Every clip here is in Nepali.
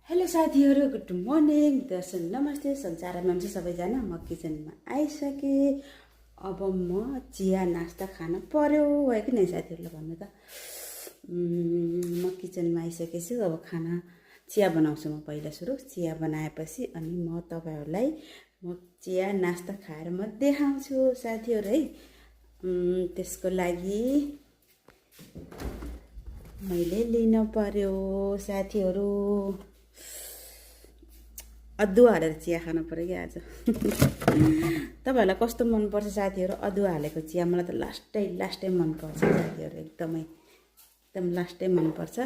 हेलो साथीहरू, गुड मर्निङ, दर्शन, नमस्ते, संसारमा हुन्छ सबैजना। म किचनमा आइसकेँ। अब म चिया नास्ता खान पर्यो है कि नै साथीहरूलाई भन्नु त। म किचनमा आइसकेको छु। अब खाना चिया बनाउँछु म पहिला सुरु। चिया बनाएपछि अनि म तपाईँहरूलाई चिया नास्ता खाएर म देखाउँछु साथीहरू है। त्यसको लागि मैले लिन पर्यो साथीहरू। अदुवा हालेर चिया खानु पर्यो कि आज। तपाईँहरूलाई कस्तो मनपर्छ साथीहरू अदुवा हालेको चिया? मलाई त लास्टै मनपर्छ साथीहरू, एकदम लास्टै मनपर्छ।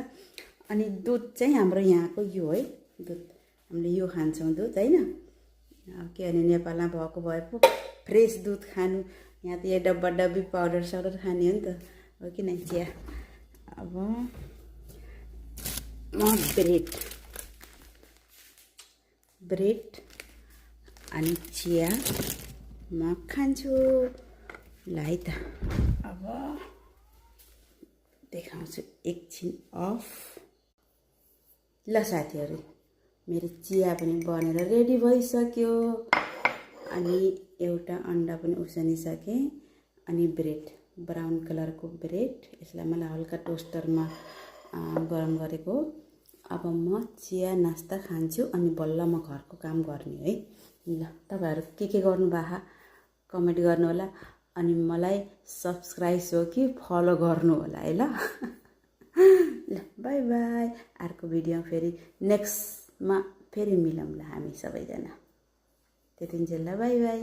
अनि दुध चाहिँ हाम्रो यहाँको यो है, दुध हामीले यो खान्छौँ दुध होइन। के भने नेपालमा भएको भए पो फ्रेस दुध खानु, यहाँ त यो डब्बी पाउडर साउडर खाने हो नि त, हो कि नै चिया। अब म ब्रेड अनि चिया म खान्छु ल है त। अब देखाउँछु एकछिन अफ। ल साथीहरू, मेरो चिया पनि बनेर रेडी भइसक्यो। अनि एउटा अन्डा पनि उसिनिसकेँ। अनि ब्रेड, ब्राउन कलरको ब्रेड, यसलाई मलाई हल्का टोस्टरमा गरम गरेको। अब म चिया नास्ता खान्छु अनि बल्ल म घरको काम गर्ने है। ल तपाईँहरू के गर्नुभएको कमेन्ट गर्नु होला। अनि मलाई सब्सक्राइब हो कि फलो गर्नु होला है ल। ल बाई बाई। अर्को भिडियो फेरि नेक्स्टमा फेरि मिलौँ ल हामी सबैजना। त्यतिन्जेल बाई बाई।